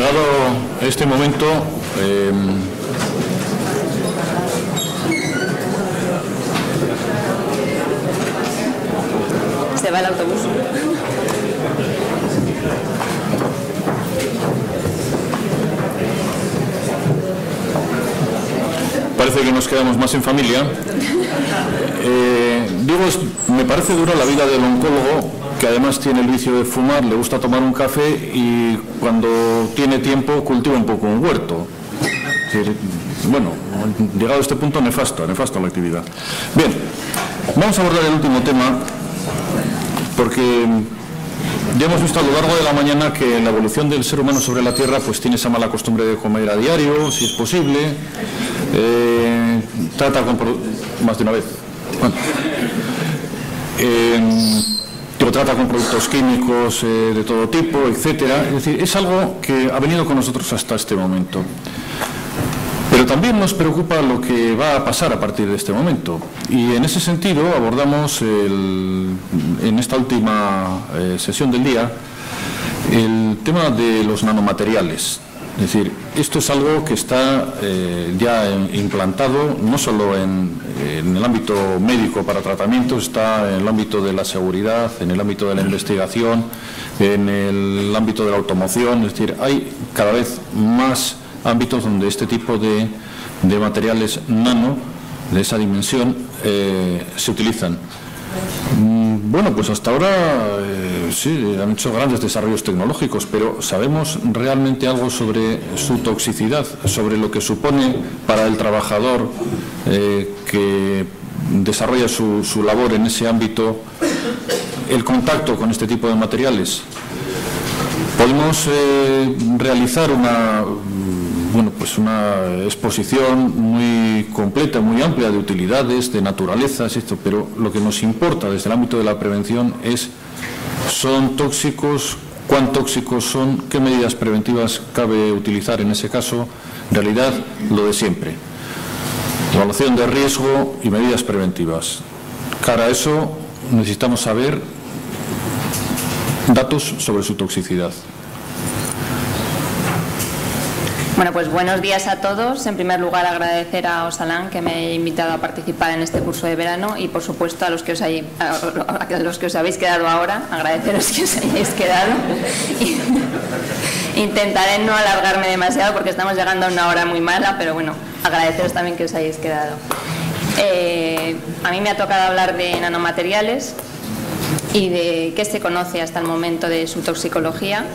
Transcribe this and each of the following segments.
llegado este momento, se va el autobús. Parece que nos quedamos más en familia. Me parece dura la vida del oncólogo, que además tiene el vicio de fumar, le gusta tomar un café y cuando tiene tiempo cultiva un poco un huerto. Es decir, bueno, llegado a este punto, nefasto la actividad. Bien, vamos a abordar el último tema, porque ya hemos visto a lo largo de la mañana que la evolución del ser humano sobre la Tierra pues tiene esa mala costumbre de comer a diario, si es posible, más de una vez. Bueno, trata con productos químicos de todo tipo, etcétera. Es decir, es algo que ha venido con nosotros hasta este momento. Pero también nos preocupa lo que va a pasar a partir de este momento. Y en ese sentido abordamos en esta última sesión del día el tema de los nanomateriales. Es decir, esto es algo que está ya implantado no solo en el ámbito médico para tratamientos, está en el ámbito de la seguridad, en el ámbito de la investigación, en el ámbito de la automoción. Es decir, hay cada vez más ámbitos donde este tipo de materiales nano, de esa dimensión, se utilizan. Bueno, pues hasta ahora sí, han hecho grandes desarrollos tecnológicos, pero ¿sabemos realmente algo sobre su toxicidad, sobre lo que supone para el trabajador que desarrolla su labor en ese ámbito el contacto con este tipo de materiales? Podemos realizar una exposición muy completa, muy amplia de utilidades, de naturalezas, pero lo que nos importa desde el ámbito de la prevención es: ¿son tóxicos? ¿Cuán tóxicos son? ¿Qué medidas preventivas cabe utilizar en ese caso? En realidad, lo de siempre: evaluación de riesgo y medidas preventivas. Cara a eso, necesitamos saber datos sobre su toxicidad. Bueno, pues buenos días a todos. En primer lugar, agradecer a Osalan que me haya invitado a participar en este curso de verano y, por supuesto, a los que os habéis quedado ahora, agradeceros que os hayáis quedado. Intentaré no alargarme demasiado porque estamos llegando a una hora muy mala, pero bueno, agradeceros también que os hayáis quedado. A mí me ha tocado hablar de nanomateriales y de qué se conoce hasta el momento de su toxicología.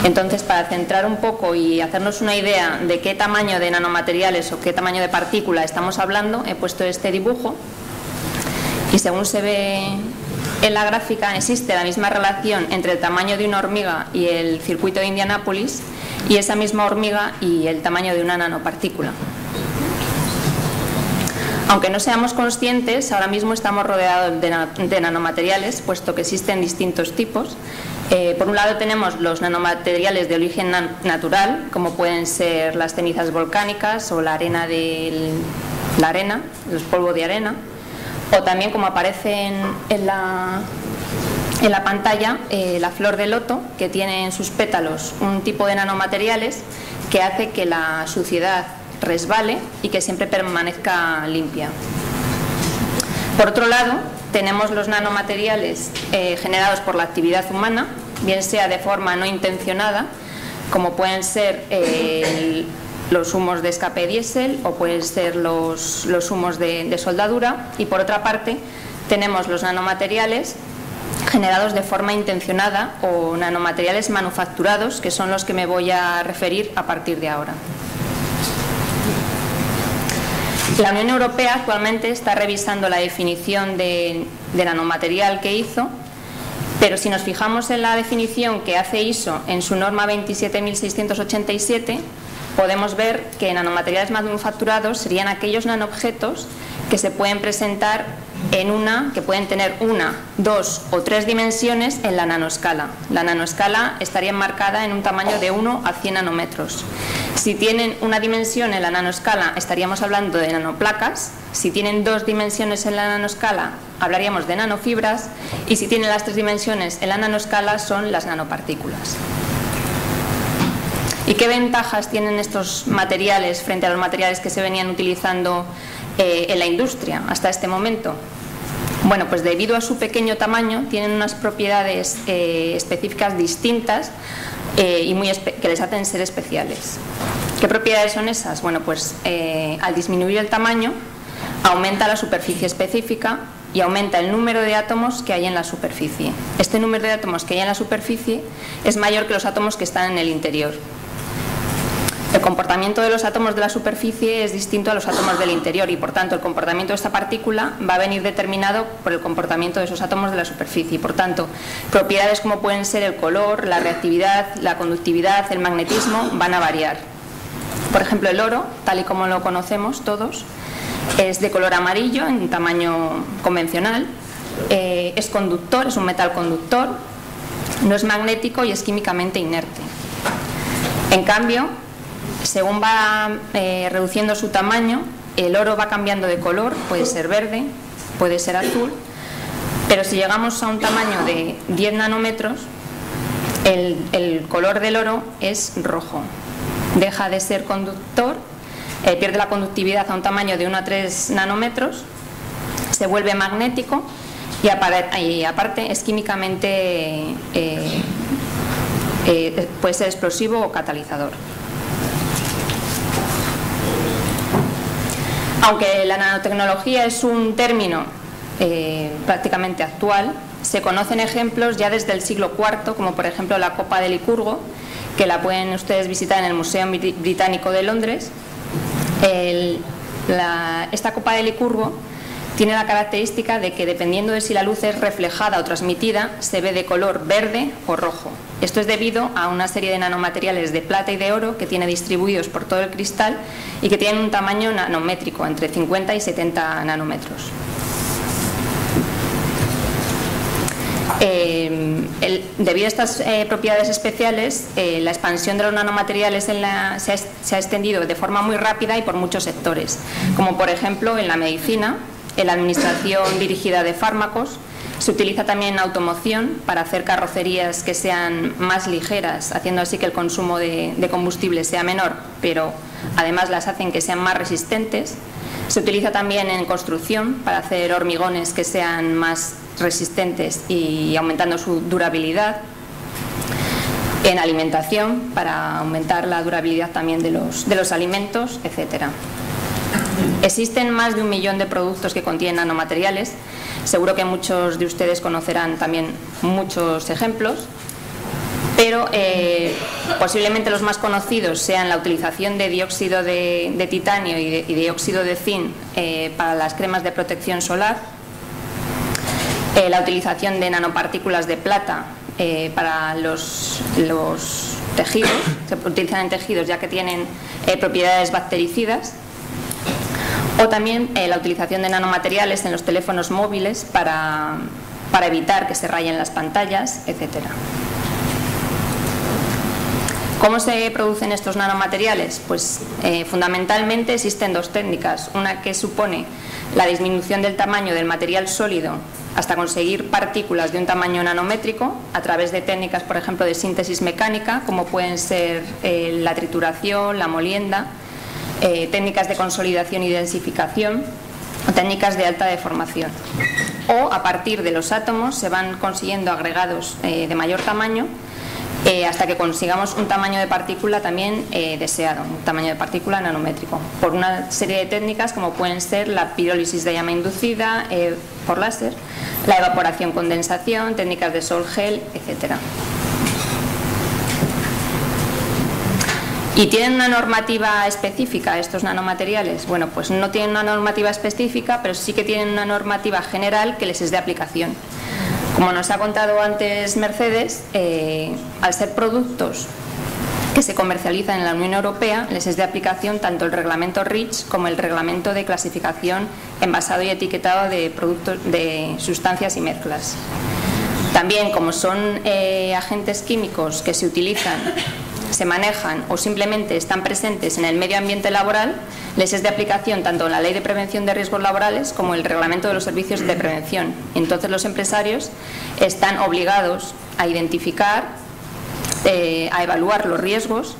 Entonces, para centrar un poco y hacernos una idea de qué tamaño de nanomateriales o qué tamaño de partícula estamos hablando, he puesto este dibujo y, según se ve en la gráfica, existe la misma relación entre el tamaño de una hormiga y el circuito de Indianápolis, y esa misma hormiga y el tamaño de una nanopartícula. Aunque no seamos conscientes, ahora mismo estamos rodeados de nanomateriales, puesto que existen distintos tipos. Por un lado tenemos los nanomateriales de origen natural, como pueden ser las cenizas volcánicas o la arena, los polvos de arena, o también, como aparece en la pantalla, la flor de loto, que tiene en sus pétalos un tipo de nanomateriales que hace que la suciedad resbale y que siempre permanezca limpia. Por otro lado, tenemos los nanomateriales generados por la actividad humana, bien sea de forma no intencionada, como pueden ser los humos de escape diésel o pueden ser los humos de soldadura, y por otra parte tenemos los nanomateriales generados de forma intencionada o nanomateriales manufacturados, que son los que me voy a referir a partir de ahora. La Unión Europea actualmente está revisando la definición de nanomaterial que hizo, pero si nos fijamos en la definición que hace ISO en su norma 27687, podemos ver que nanomateriales manufacturados serían aquellos nanoobjetos que se pueden presentar que pueden tener 1, 2 o 3 dimensiones en la nanoescala. La nanoescala estaría enmarcada en un tamaño de 1 a 100 nanómetros. Si tienen una dimensión en la nanoescala, estaríamos hablando de nanoplacas. Si tienen 2 dimensiones en la nanoescala, hablaríamos de nanofibras. Y si tienen las 3 dimensiones en la nanoescala, son las nanopartículas. ¿Y qué ventajas tienen estos materiales frente a los materiales que se venían utilizando en la industria hasta este momento? Bueno, pues debido a su pequeño tamaño tienen unas propiedades específicas distintas y que les hacen ser especiales. ¿Qué propiedades son esas? Bueno, pues al disminuir el tamaño aumenta la superficie específica y aumenta el número de átomos que hay en la superficie. Este número de átomos que hay en la superficie es mayor que los átomos que están en el interior. El comportamiento de los átomos de la superficie es distinto a los átomos del interior y, por tanto, el comportamiento de esta partícula va a venir determinado por el comportamiento de esos átomos de la superficie. Por tanto, propiedades como pueden ser el color, la reactividad, la conductividad, el magnetismo van a variar. Por ejemplo, el oro, tal y como lo conocemos todos, es de color amarillo en tamaño convencional, es conductor, es un metal conductor, no es magnético y es químicamente inerte. En cambio, según va reduciendo su tamaño, el oro va cambiando de color, puede ser verde, puede ser azul, pero si llegamos a un tamaño de 10 nanómetros, el color del oro es rojo. Deja de ser conductor, pierde la conductividad a un tamaño de 1 a 3 nanómetros, se vuelve magnético y aparte es químicamente, puede ser explosivo o catalizador. Aunque la nanotecnología es un término prácticamente actual, se conocen ejemplos ya desde el siglo IV, como por ejemplo la copa de Licurgo, que la pueden ustedes visitar en el Museo Británico de Londres. Esta copa de Licurgo tiene la característica de que, dependiendo de si la luz es reflejada o transmitida, se ve de color verde o rojo. Esto es debido a una serie de nanomateriales de plata y de oro que tiene distribuidos por todo el cristal y que tienen un tamaño nanométrico, entre 50 y 70 nanómetros. Debido a estas propiedades especiales, la expansión de los nanomateriales se ha extendido de forma muy rápida y por muchos sectores, como por ejemplo en la medicina, en la administración dirigida de fármacos. Se utiliza también en automoción para hacer carrocerías que sean más ligeras, haciendo así que el consumo de combustible sea menor, pero además las hacen que sean más resistentes. Se utiliza también en construcción para hacer hormigones que sean más resistentes y aumentando su durabilidad. En alimentación para aumentar la durabilidad también de los alimentos, etcétera. Existen más de 1 millón de productos que contienen nanomateriales. Seguro que muchos de ustedes conocerán también muchos ejemplos, pero posiblemente los más conocidos sean la utilización de dióxido de titanio y dióxido de zinc para las cremas de protección solar, la utilización de nanopartículas de plata para los tejidos, se utilizan en tejidos ya que tienen propiedades bactericidas, o también la utilización de nanomateriales en los teléfonos móviles para evitar que se rayen las pantallas, etcétera. ¿Cómo se producen estos nanomateriales? Pues fundamentalmente existen dos técnicas, una que supone la disminución del tamaño del material sólido hasta conseguir partículas de un tamaño nanométrico a través de técnicas, por ejemplo, de síntesis mecánica, como pueden ser la trituración, la molienda, técnicas de consolidación y densificación, o técnicas de alta deformación. O a partir de los átomos se van consiguiendo agregados de mayor tamaño hasta que consigamos un tamaño de partícula también deseado, un tamaño de partícula nanométrico, por una serie de técnicas como pueden ser la pirólisis de llama inducida por láser, la evaporación condensación, técnicas de sol gel, etcétera. ¿Y tienen una normativa específica estos nanomateriales? Bueno, pues no tienen una normativa específica, pero sí que tienen una normativa general que les es de aplicación. Como nos ha contado antes Mercedes, al ser productos que se comercializan en la Unión Europea, les es de aplicación tanto el reglamento REACH como el reglamento de clasificación, envasado y etiquetado de productos, de sustancias y mezclas. También, como son agentes químicos que se utilizan, se manejan o simplemente están presentes en el medio ambiente laboral, les es de aplicación tanto la Ley de Prevención de Riesgos Laborales como el Reglamento de los Servicios de Prevención. Entonces los empresarios están obligados a identificar, a evaluar los riesgos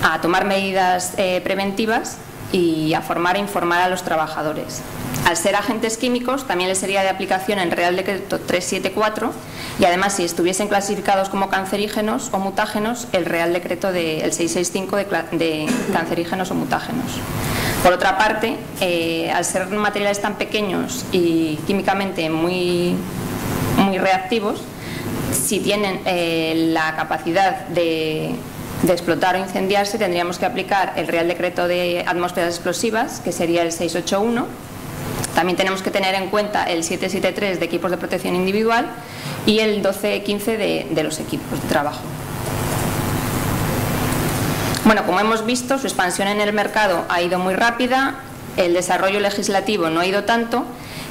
a tomar medidas preventivas y a formar e informar a los trabajadores. Al ser agentes químicos, también les sería de aplicación el Real Decreto 374 y además, si estuviesen clasificados como cancerígenos o mutágenos, el Real Decreto el 665 de cancerígenos o mutágenos. Por otra parte, al ser materiales tan pequeños y químicamente muy reactivos, si tienen la capacidad de explotar o incendiarse, tendríamos que aplicar el Real Decreto de Atmósferas Explosivas, que sería el 681. También tenemos que tener en cuenta el 773 de equipos de protección individual y el 1215 de los equipos de trabajo. Bueno, como hemos visto, su expansión en el mercado ha ido muy rápida, el desarrollo legislativo no ha ido tanto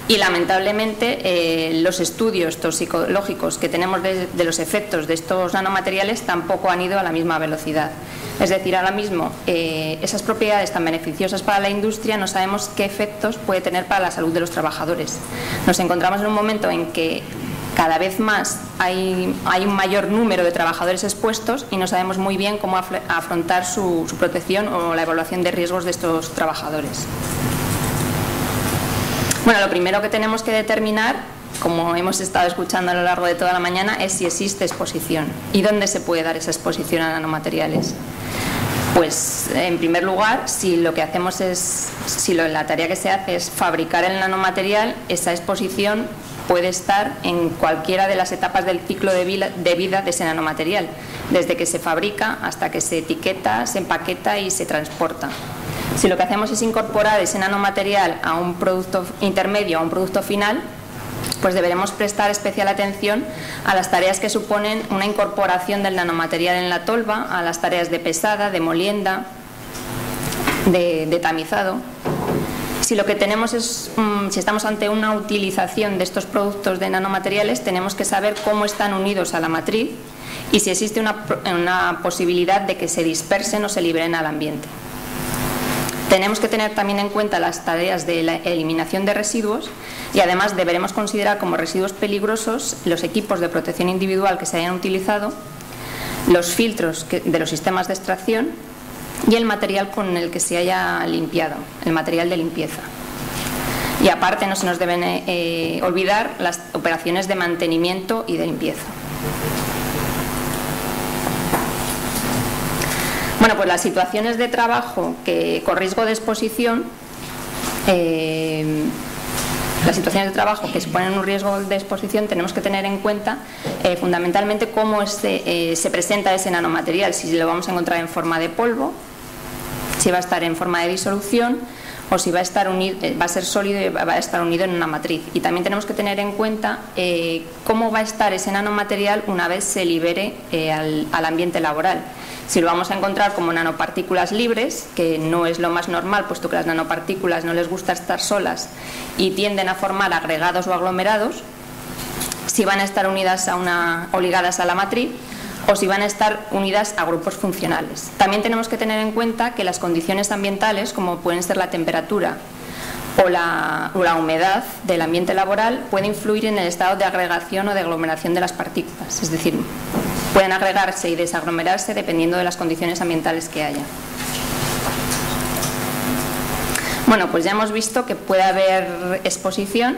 y lamentablemente los estudios toxicológicos que tenemos de los efectos de estos nanomateriales tampoco han ido a la misma velocidad. Es decir, ahora mismo esas propiedades tan beneficiosas para la industria no sabemos qué efectos puede tener para la salud de los trabajadores. Nos encontramos en un momento en que cada vez más hay un mayor número de trabajadores expuestos y no sabemos muy bien cómo afrontar su protección o la evaluación de riesgos de estos trabajadores. Bueno, lo primero que tenemos que determinar, como hemos estado escuchando a lo largo de toda la mañana, es si existe exposición y dónde se puede dar esa exposición a nanomateriales. Pues, en primer lugar, si lo que hacemos la tarea que se hace es fabricar el nanomaterial, esa exposición puede estar en cualquiera de las etapas del ciclo de vida de ese nanomaterial, desde que se fabrica hasta que se etiqueta, se empaqueta y se transporta. Si lo que hacemos es incorporar ese nanomaterial a un producto intermedio, a un producto final, pues deberemos prestar especial atención a las tareas que suponen una incorporación del nanomaterial en la tolva, a las tareas de pesada, de molienda, de tamizado. Si lo que tenemos es, si estamos ante una utilización de estos productos de nanomateriales, tenemos que saber cómo están unidos a la matriz y si existe una posibilidad de que se dispersen o se liberen al ambiente. Tenemos que tener también en cuenta las tareas de la eliminación de residuos y además deberemos considerar como residuos peligrosos los equipos de protección individual que se hayan utilizado, los filtros de los sistemas de extracción y el material con el que se haya limpiado, el material de limpieza. Y aparte no se nos deben olvidar las operaciones de mantenimiento y de limpieza. Bueno, pues las situaciones de trabajo con riesgo de exposición, las situaciones de trabajo que suponen un riesgo de exposición, tenemos que tener en cuenta fundamentalmente cómo se presenta ese nanomaterial, si lo vamos a encontrar en forma de polvo, si va a estar en forma de disolución o si va a ser sólido y va a estar unido en una matriz. Y también tenemos que tener en cuenta cómo va a estar ese nanomaterial una vez se libere al ambiente laboral. Si lo vamos a encontrar como nanopartículas libres, que no es lo más normal, puesto que las nanopartículas no les gusta estar solas y tienden a formar agregados o aglomerados, si van a estar unidas o ligadas a la matriz, o si van a estar unidas a grupos funcionales. También tenemos que tener en cuenta que las condiciones ambientales, como pueden ser la temperatura o la humedad del ambiente laboral, pueden influir en el estado de agregación o de aglomeración de las partículas, es decir, pueden agregarse y desaglomerarse dependiendo de las condiciones ambientales que haya. Bueno, pues ya hemos visto que puede haber exposición,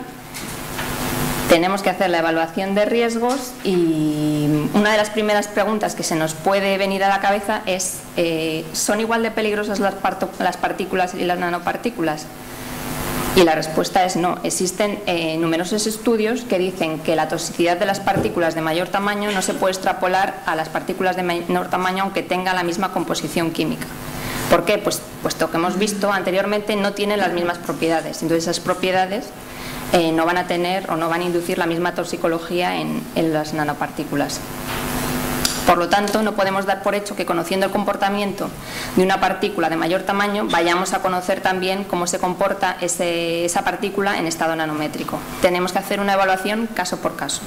tenemos que hacer la evaluación de riesgos y una de las primeras preguntas que se nos puede venir a la cabeza es ¿son igual de peligrosas las partículas y las nanopartículas? Y la respuesta es no. Existen numerosos estudios que dicen que la toxicidad de las partículas de mayor tamaño no se puede extrapolar a las partículas de menor tamaño aunque tengan la misma composición química. ¿Por qué? Pues puesto que hemos visto anteriormente no tienen las mismas propiedades. Entonces esas propiedades no van a tener o no van a inducir la misma toxicología en las nanopartículas. Por lo tanto, no podemos dar por hecho que conociendo el comportamiento de una partícula de mayor tamaño vayamos a conocer también cómo se comporta esa partícula en estado nanométrico. Tenemos que hacer una evaluación caso por caso.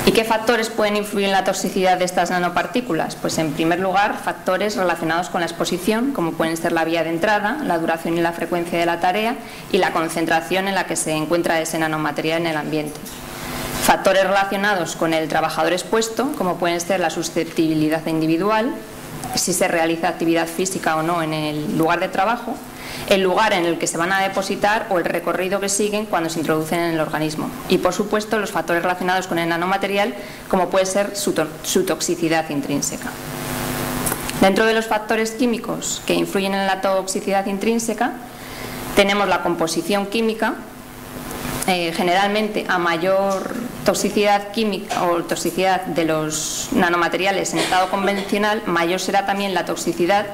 ¿Y qué factores pueden influir en la toxicidad de estas nanopartículas? Pues en primer lugar, factores relacionados con la exposición, como pueden ser la vía de entrada, la duración y la frecuencia de la tarea y la concentración en la que se encuentra ese nanomaterial en el ambiente. Factores relacionados con el trabajador expuesto, como pueden ser la susceptibilidad individual, si se realiza actividad física o no en el lugar de trabajo, el lugar en el que se van a depositar o el recorrido que siguen cuando se introducen en el organismo. Y, por supuesto, los factores relacionados con el nanomaterial, como puede ser su toxicidad intrínseca. Dentro de los factores químicos que influyen en la toxicidad intrínseca, tenemos la composición química. Generalmente, a mayor toxicidad química o toxicidad de los nanomateriales en estado convencional, mayor será también la toxicidad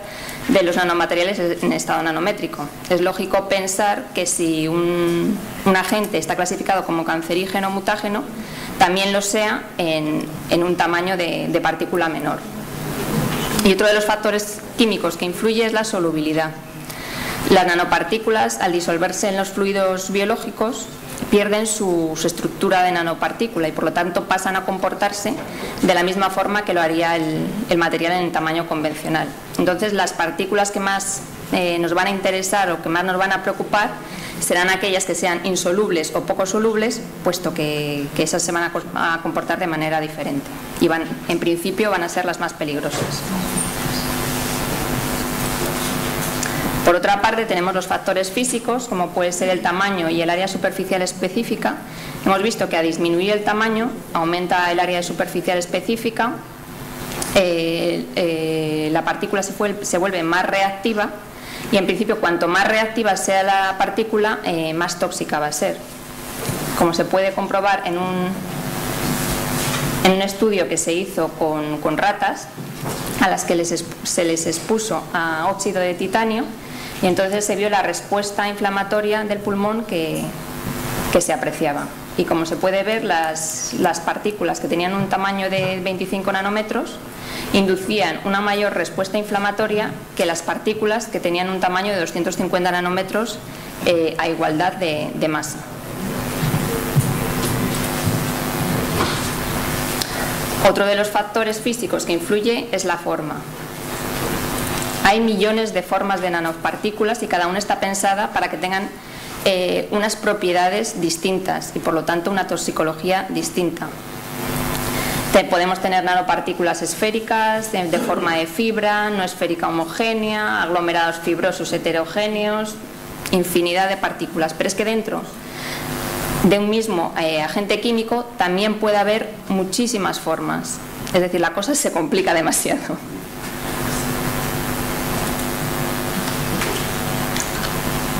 de los nanomateriales en estado nanométrico. Es lógico pensar que si un agente está clasificado como cancerígeno o mutágeno, también lo sea en un tamaño de partícula menor. Y otro de los factores químicos que influye es la solubilidad. Las nanopartículas, al disolverse en los fluidos biológicos, pierden su estructura de nanopartícula y, por lo tanto, pasan a comportarse de la misma forma que lo haría el material en tamaño convencional. Entonces, las partículas que más nos van a interesar o que más nos van a preocupar serán aquellas que sean insolubles o poco solubles, puesto que esas se van a comportar de manera diferente y en principio van a ser las más peligrosas. Por otra parte, tenemos los factores físicos, como puede ser el tamaño y el área superficial específica. Hemos visto que a disminuir el tamaño aumenta el área superficial específica, la partícula se vuelve más reactiva y, en principio, cuanto más reactiva sea la partícula, más tóxica va a ser. Como se puede comprobar en un estudio que se hizo con ratas a las que se les expuso a óxido de titanio, y entonces se vio la respuesta inflamatoria del pulmón que se apreciaba. Y como se puede ver, las partículas que tenían un tamaño de 25 nanómetros inducían una mayor respuesta inflamatoria que las partículas que tenían un tamaño de 250 nanómetros a igualdad de masa. Otro de los factores físicos que influye es la forma. Hay millones de formas de nanopartículas y cada una está pensada para que tengan unas propiedades distintas y, por lo tanto, una toxicología distinta. Podemos tener nanopartículas esféricas, de forma de fibra, no esférica homogénea, aglomerados fibrosos heterogéneos, infinidad de partículas. Pero es que dentro de un mismo agente químico también puede haber muchísimas formas. Es decir, la cosa se complica demasiado.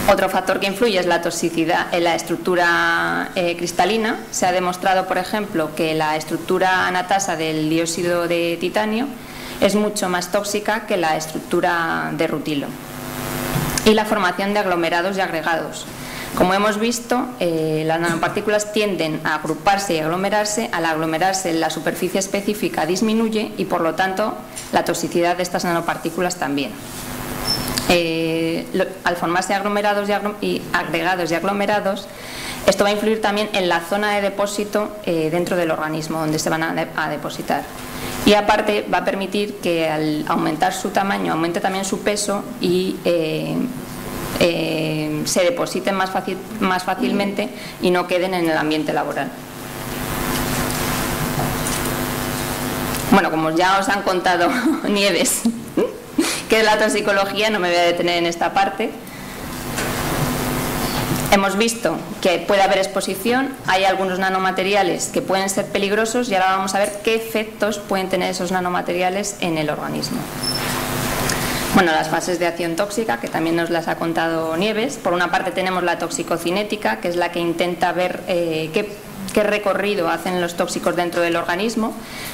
Otro factor que influye es la toxicidad en la estructura cristalina. Se ha demostrado, por ejemplo, que la estructura anatasa del dióxido de titanio es mucho más tóxica que la estructura de rutilo. Y la formación de aglomerados y agregados. Como hemos visto, las nanopartículas tienden a agruparse y aglomerarse. Al aglomerarse, la superficie específica disminuye y, por lo tanto, la toxicidad de estas nanopartículas también. Al formarse aglomerados y agregados y aglomerados, esto va a influir también en la zona de depósito dentro del organismo donde se van a depositar. Y aparte va a permitir que, al aumentar su tamaño, aumente también su peso y se depositen más fácilmente y no queden en el ambiente laboral. Bueno, como ya os han contado Nieves, que es la toxicología, no me voy a detener en esta parte. Hemos visto que puede haber exposición, hay algunos nanomateriales que pueden ser peligrosos y ahora vamos a ver qué efectos pueden tener esos nanomateriales en el organismo. Bueno, las fases de acción tóxica, que también nos las ha contado Nieves. Por una parte tenemos la toxicocinética, que es la que intenta ver qué recorrido hacen los tóxicos dentro del organismo,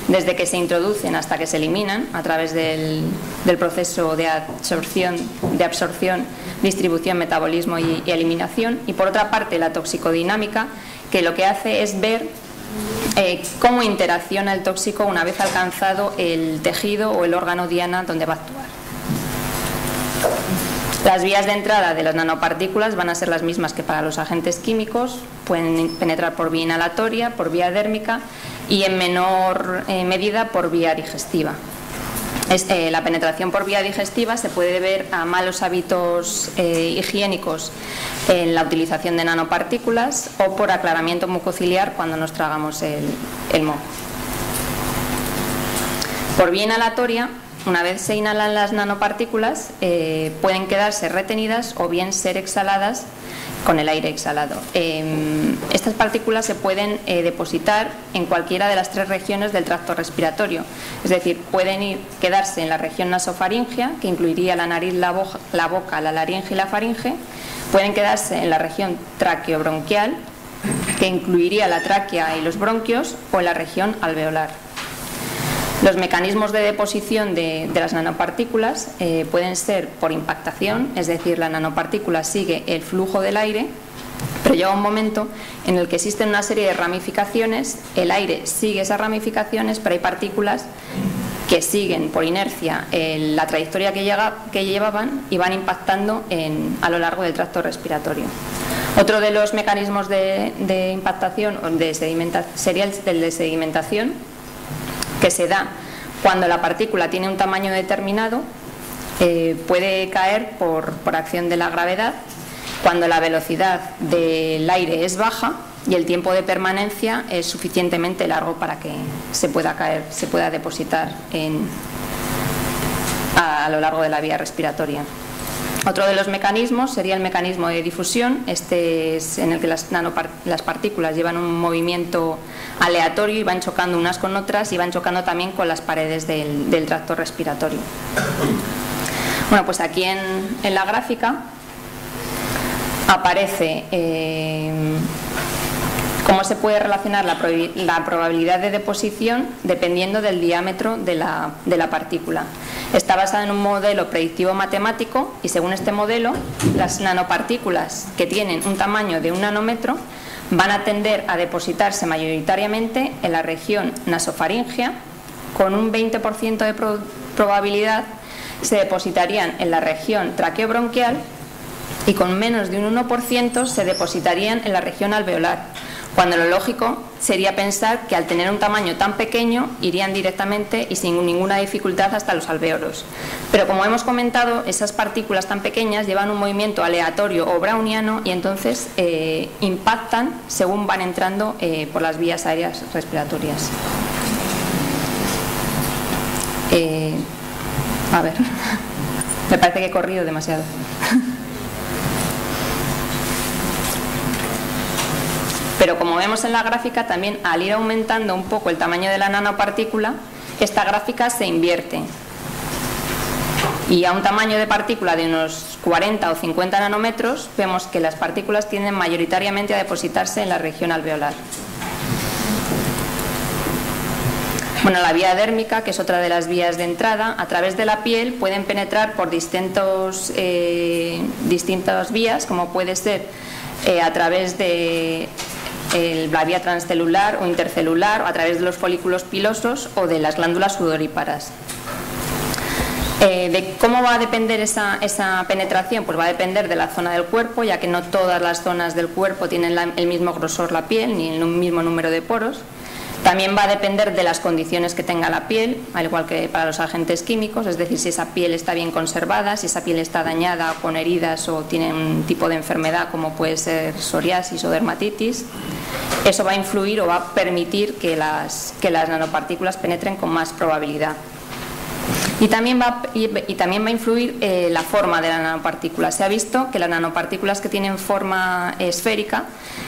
desde que se introducen hasta que se eliminan a través del proceso de absorción, distribución, metabolismo y eliminación. Y por otra parte la toxicodinámica, que lo que hace es ver cómo interacciona el tóxico una vez alcanzado el tejido o el órgano diana donde va a actuar. Las vías de entrada de las nanopartículas van a ser las mismas que para los agentes químicos. Pueden penetrar por vía inhalatoria, por vía dérmica y, en menor medida, por vía digestiva. La penetración por vía digestiva se puede deber a malos hábitos higiénicos en la utilización de nanopartículas o por aclaramiento mucociliar cuando nos tragamos el moho. Por vía inhalatoria, una vez se inhalan las nanopartículas, pueden quedarse retenidas o bien ser exhaladas con el aire exhalado. Estas partículas se pueden depositar en cualquiera de las 3 regiones del tracto respiratorio, es decir, pueden quedarse en la región nasofaringea, que incluiría la nariz, la boca, la laringe y la faringe, pueden quedarse en la región traqueobronquial, que incluiría la tráquea y los bronquios, o en la región alveolar. Los mecanismos de deposición de las nanopartículas pueden ser por impactación, es decir, la nanopartícula sigue el flujo del aire, pero llega un momento en el que existen una serie de ramificaciones, el aire sigue esas ramificaciones, pero hay partículas que siguen por inercia la trayectoria que llevaban y van impactando a lo largo del tracto respiratorio. Otro de los mecanismos de impactación sería el de sedimentación, que se da cuando la partícula tiene un tamaño determinado, puede caer por acción de la gravedad, cuando la velocidad del aire es baja y el tiempo de permanencia es suficientemente largo para que se pueda caer, se pueda depositar a lo largo de la vía respiratoria. Otro de los mecanismos sería el mecanismo de difusión. Este es en el que las partículas llevan un movimiento aleatorio y van chocando unas con otras y van chocando también con las paredes del tracto respiratorio. Bueno, pues aquí en la gráfica aparece cómo se puede relacionar la probabilidad de deposición dependiendo del diámetro de la partícula. Está basada en un modelo predictivo matemático y según este modelo, las nanopartículas que tienen un tamaño de 1 nanómetro van a tender a depositarse mayoritariamente en la región nasofaringea, con un 20% de probabilidad se depositarían en la región traqueobronquial y con menos de un 1% se depositarían en la región alveolar, cuando lo lógico sería pensar que al tener un tamaño tan pequeño irían directamente y sin ninguna dificultad hasta los alvéolos. Pero como hemos comentado, esas partículas tan pequeñas llevan un movimiento aleatorio o browniano y entonces impactan según van entrando por las vías aéreas respiratorias. A ver, me parece que he corrido demasiado. Pero como vemos en la gráfica, también al ir aumentando un poco el tamaño de la nanopartícula, esta gráfica se invierte. Y a un tamaño de partícula de unos 40 o 50 nanómetros, vemos que las partículas tienden mayoritariamente a depositarse en la región alveolar. Bueno, la vía dérmica, que es otra de las vías de entrada, a través de la piel pueden penetrar por distintas vías, como puede ser a través de la vía transcelular o intercelular, o a través de los folículos pilosos o de las glándulas sudoríparas. ¿De cómo va a depender esa penetración? Pues va a depender de la zona del cuerpo, ya que no todas las zonas del cuerpo tienen el mismo grosor la piel, ni el mismo número de poros. También va a depender de las condiciones que tenga la piel, al igual que para los agentes químicos, es decir, si esa piel está bien conservada, si esa piel está dañada con heridas o tiene un tipo de enfermedad como puede ser psoriasis o dermatitis. Eso va a influir o va a permitir que las nanopartículas penetren con más probabilidad. Y también va a influir la forma de la nanopartícula. Se ha visto que las nanopartículas que tienen forma esférica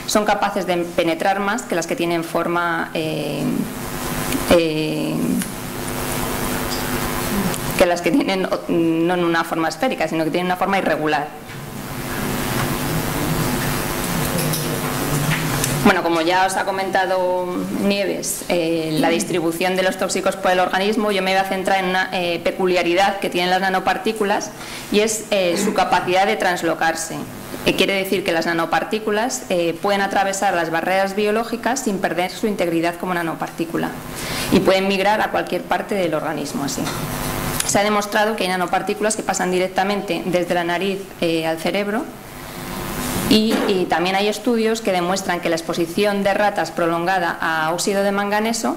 son capaces de penetrar más que las que tienen forma que las que tienen no en una forma esférica, sino que tienen una forma irregular. Bueno, como ya os ha comentado Nieves, la distribución de los tóxicos por el organismo, yo me voy a centrar en una peculiaridad que tienen las nanopartículas y es su capacidad de translocarse. Quiere decir que las nanopartículas pueden atravesar las barreras biológicas sin perder su integridad como nanopartícula y pueden migrar a cualquier parte del organismo así. Se ha demostrado que hay nanopartículas que pasan directamente desde la nariz al cerebro. Y también hay estudios que demuestran que la exposición de ratas prolongada a óxido de manganeso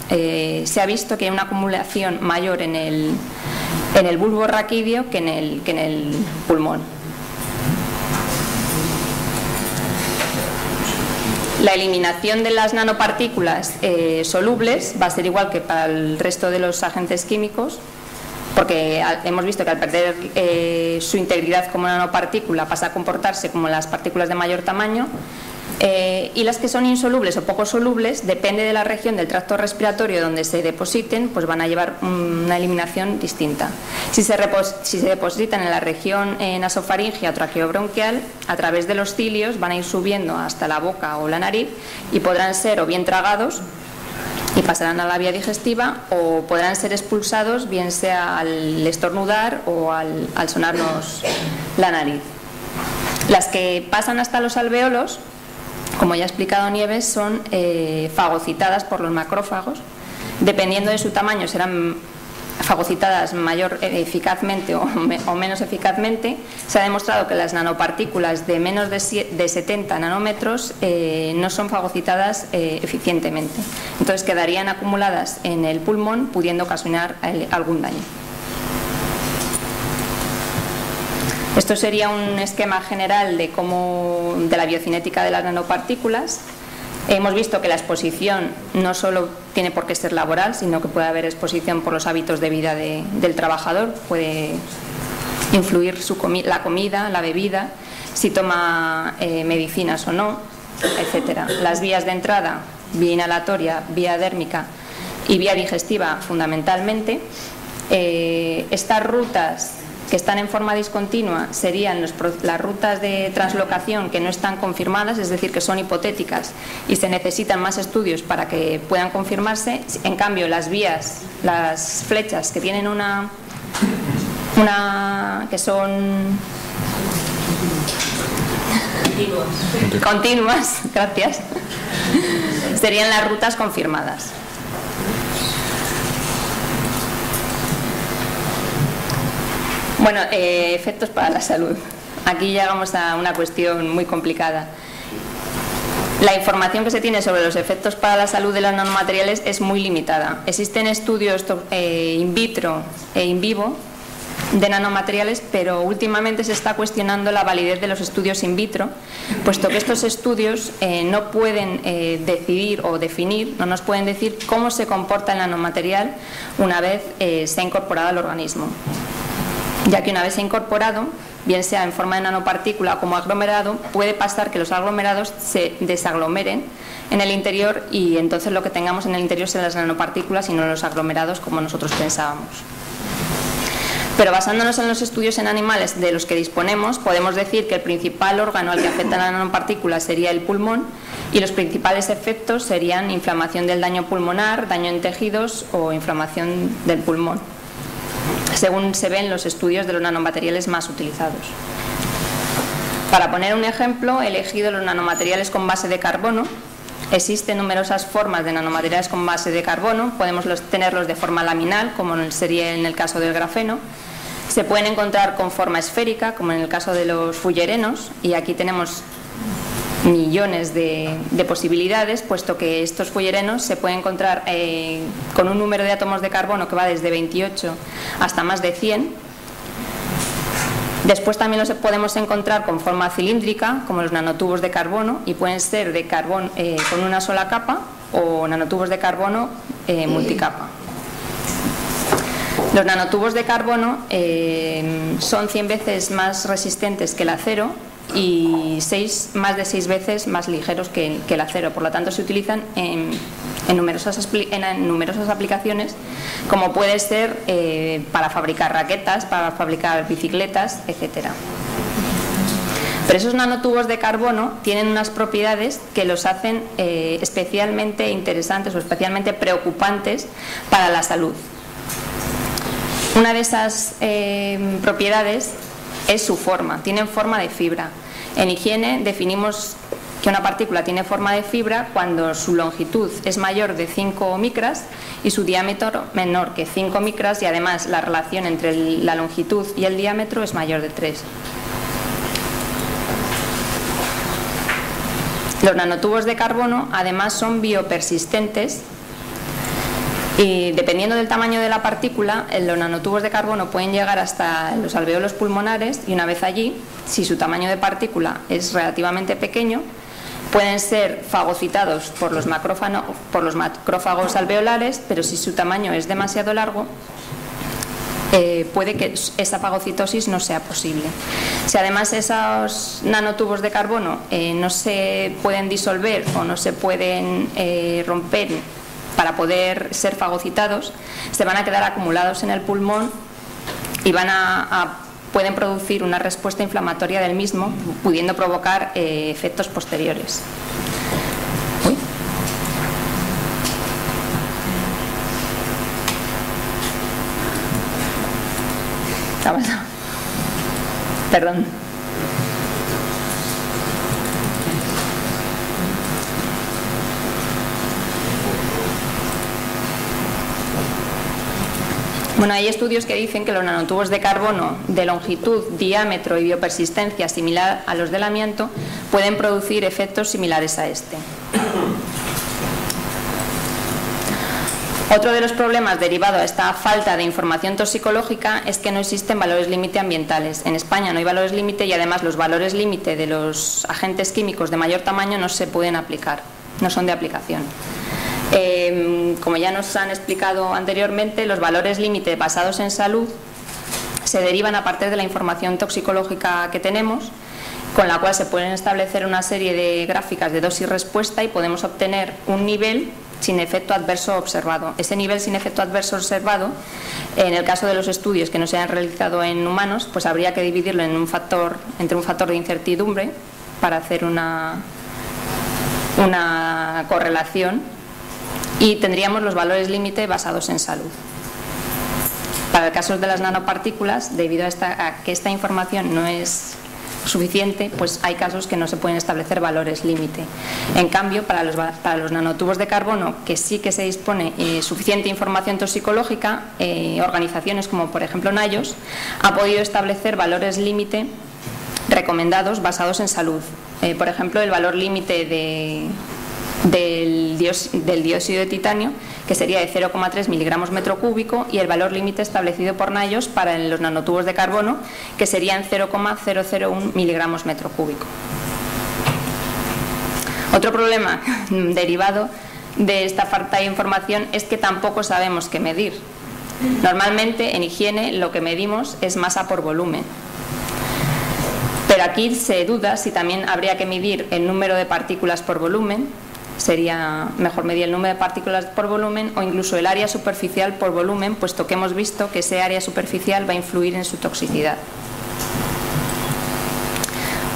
se ha visto que hay una acumulación mayor en el bulbo raquídeo que en el pulmón. La eliminación de las nanopartículas solubles va a ser igual que para el resto de los agentes químicos, porque hemos visto que al perder su integridad como nanopartícula pasa a comportarse como las partículas de mayor tamaño, y las que son insolubles o poco solubles, depende de la región del tracto respiratorio donde se depositen, pues van a llevar una eliminación distinta. Si se depositan en la región nasofaringea o traqueobronquial, a través de los cilios van a ir subiendo hasta la boca o la nariz y podrán ser o bien tragados y pasarán a la vía digestiva, o podrán ser expulsados bien sea al estornudar o al sonarnos la nariz. Las que pasan hasta los alvéolos, como ya ha explicado Nieves, son fagocitadas por los macrófagos. Dependiendo de su tamaño serán fagocitadas mayor eficazmente o menos eficazmente. Se ha demostrado que las nanopartículas de menos de 70 nanómetros no son fagocitadas eficientemente. Entonces quedarían acumuladas en el pulmón, pudiendo ocasionar algún daño. Esto sería un esquema general de la biocinética de las nanopartículas. Hemos visto que la exposición no solo tiene por qué ser laboral, sino que puede haber exposición por los hábitos de vida del trabajador. Puede influir la comida, la bebida, si toma medicinas o no, etcétera. Las vías de entrada, vía inhalatoria, vía dérmica y vía digestiva fundamentalmente. Estas rutas que están en forma discontinua serían las rutas de translocación que no están confirmadas, es decir, que son hipotéticas y se necesitan más estudios para que puedan confirmarse. En cambio, las vías, las flechas que tienen que son continuas, gracias, serían las rutas confirmadas. Bueno, efectos para la salud. Aquí llegamos a una cuestión muy complicada. La información que se tiene sobre los efectos para la salud de los nanomateriales es muy limitada. Existen estudios in vitro e in vivo de nanomateriales, pero últimamente se está cuestionando la validez de los estudios in vitro, puesto que estos estudios no pueden decidir o definir, no nos pueden decir cómo se comporta el nanomaterial una vez se ha incorporado al organismo, ya que una vez se ha incorporado, bien sea en forma de nanopartícula o como aglomerado, puede pasar que los aglomerados se desaglomeren en el interior y entonces lo que tengamos en el interior serán las nanopartículas y no los aglomerados como nosotros pensábamos. Pero basándonos en los estudios en animales de los que disponemos, podemos decir que el principal órgano al que afecta la nanopartícula sería el pulmón y los principales efectos serían inflamación del daño pulmonar, daño en tejidos o inflamación del pulmón, según se ven los estudios de los nanomateriales más utilizados. Para poner un ejemplo, he elegido los nanomateriales con base de carbono. Existen numerosas formas de nanomateriales con base de carbono. Podemos tenerlos de forma laminal, como sería en el caso del grafeno. Se pueden encontrar con forma esférica, como en el caso de los fullerenos, y aquí tenemos millones de posibilidades, puesto que estos fullerenos se pueden encontrar con un número de átomos de carbono que va desde 28 hasta más de 100. Después también los podemos encontrar con forma cilíndrica, como los nanotubos de carbono, y pueden ser de carbón con una sola capa o nanotubos de carbono multicapa. Los nanotubos de carbono son 100 veces más resistentes que el acero y más de 6 veces más ligeros que el acero. Por lo tanto, se utilizan en numerosas aplicaciones, como puede ser para fabricar raquetas, para fabricar bicicletas, etc. Pero esos nanotubos de carbono tienen unas propiedades que los hacen especialmente interesantes o especialmente preocupantes para la salud. Una de esas propiedades es su forma, tienen forma de fibra. En higiene definimos que una partícula tiene forma de fibra cuando su longitud es mayor de 5 micras y su diámetro menor que 5 micras, y además la relación entre la longitud y el diámetro es mayor de 3. Los nanotubos de carbono además son biopersistentes Y dependiendo del tamaño de la partícula, los nanotubos de carbono pueden llegar hasta los alveolos pulmonares y una vez allí, si su tamaño de partícula es relativamente pequeño, pueden ser fagocitados por los macrófagos alveolares, pero si su tamaño es demasiado largo, puede que esa fagocitosis no sea posible. Si además esos nanotubos de carbono no se pueden disolver o no se pueden romper para poder ser fagocitados, se van a quedar acumulados en el pulmón y pueden producir una respuesta inflamatoria del mismo, pudiendo provocar efectos posteriores. Uy. Perdón. Bueno, hay estudios que dicen que los nanotubos de carbono de longitud, diámetro y biopersistencia similar a los del amianto pueden producir efectos similares a este. Otro de los problemas derivado a esta falta de información toxicológica es que no existen valores límite ambientales. En España no hay valores límite y además los valores límite de los agentes químicos de mayor tamaño no se pueden aplicar, no son de aplicación. Como ya nos han explicado anteriormente, los valores límite basados en salud se derivan a partir de la información toxicológica que tenemos, con la cual se pueden establecer una serie de gráficas de dosis-respuesta y podemos obtener un nivel sin efecto adverso observado. Ese nivel sin efecto adverso observado, en el caso de los estudios que no se han realizado en humanos, pues habría que dividirlo en entre un factor de incertidumbre para hacer una correlación, y tendríamos los valores límite basados en salud. Para el caso de las nanopartículas, debido a que esta información no es suficiente, pues hay casos que no se pueden establecer valores límite. En cambio, para los nanotubos de carbono, que sí que se dispone suficiente información toxicológica, organizaciones como por ejemplo NIOSH ha podido establecer valores límite recomendados basados en salud. Por ejemplo, el valor límite del dióxido de titanio, que sería de 0,3 miligramos metro cúbico, y el valor límite establecido por NIOSH para los nanotubos de carbono, que serían 0,001 miligramos metro cúbico. Otro problema derivado de esta falta de información es que tampoco sabemos qué medir. Normalmente en higiene lo que medimos es masa por volumen, pero aquí se duda si también habría que medir el número de partículas por volumen. Sería mejor medir el número de partículas por volumen o incluso el área superficial por volumen, puesto que hemos visto que ese área superficial va a influir en su toxicidad.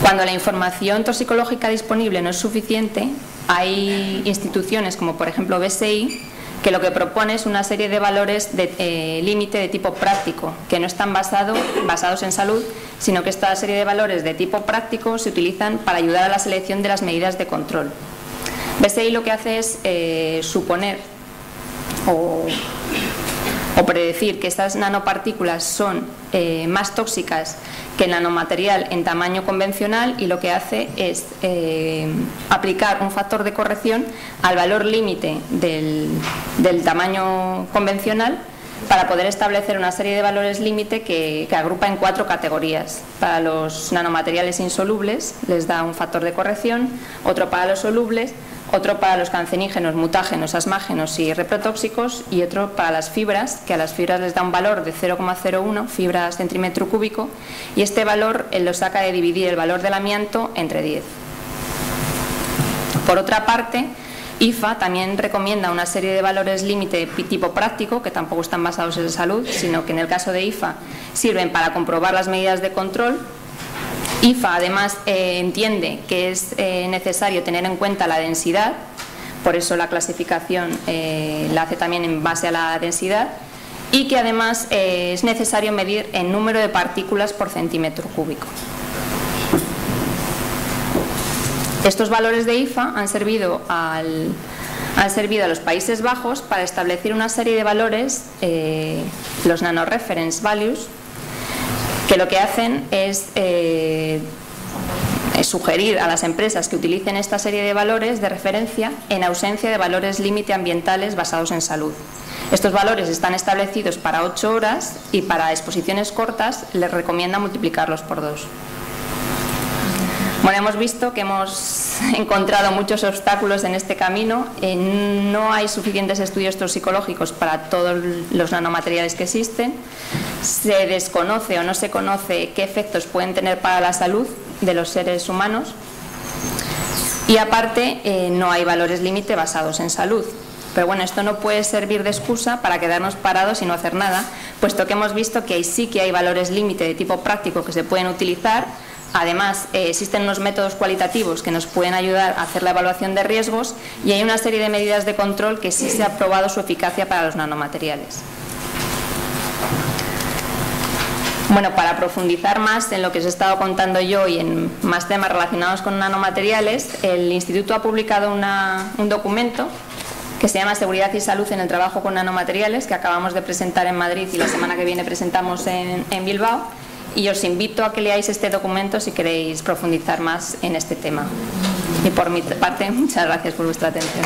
Cuando la información toxicológica disponible no es suficiente, hay instituciones como por ejemplo BSI que lo que propone es una serie de valores de límite de tipo práctico, que no están basados en salud, sino que esta serie de valores de tipo práctico se utilizan para ayudar a la selección de las medidas de control. BSI lo que hace es suponer o predecir que estas nanopartículas son más tóxicas que el nanomaterial en tamaño convencional, y lo que hace es aplicar un factor de corrección al valor límite del tamaño convencional para poder establecer una serie de valores límite que agrupa en 4 categorías. Para los nanomateriales insolubles les da un factor de corrección, otro para los solubles, otro para los cancerígenos, mutágenos, asmágenos y reprotóxicos, y otro para las fibras, que a las fibras les da un valor de 0,01 fibras centímetro cúbico, y este valor lo saca de dividir el valor del amianto entre 10. Por otra parte, IFA también recomienda una serie de valores límite tipo práctico, que tampoco están basados en salud, sino que en el caso de IFA sirven para comprobar las medidas de control. IFA además entiende que es necesario tener en cuenta la densidad, por eso la clasificación la hace también en base a la densidad, y que además es necesario medir el número de partículas por centímetro cúbico. Estos valores de IFA han servido a los Países Bajos para establecer una serie de valores, los nanoreference values, que lo que hacen es sugerir a las empresas que utilicen esta serie de valores de referencia en ausencia de valores límite ambientales basados en salud. Estos valores están establecidos para 8 horas y para exposiciones cortas les recomienda multiplicarlos por 2. Bueno, hemos visto que hemos encontrado muchos obstáculos en este camino. No hay suficientes estudios toxicológicos para todos los nanomateriales que existen. Se desconoce o no se conoce qué efectos pueden tener para la salud de los seres humanos. Y aparte, no hay valores límite basados en salud. Pero bueno, esto no puede servir de excusa para quedarnos parados y no hacer nada, puesto que hemos visto que sí que hay valores límite de tipo práctico que se pueden utilizar. Además, existen unos métodos cualitativos que nos pueden ayudar a hacer la evaluación de riesgos y hay una serie de medidas de control que sí se ha probado su eficacia para los nanomateriales. Bueno, para profundizar más en lo que os he estado contando yo y en más temas relacionados con nanomateriales, el Instituto ha publicado un documento que se llama Seguridad y Salud en el Trabajo con Nanomateriales, que acabamos de presentar en Madrid y la semana que viene presentamos en Bilbao. Y os invito a que leáis este documento si queréis profundizar más en este tema. Y por mi parte, muchas gracias por vuestra atención.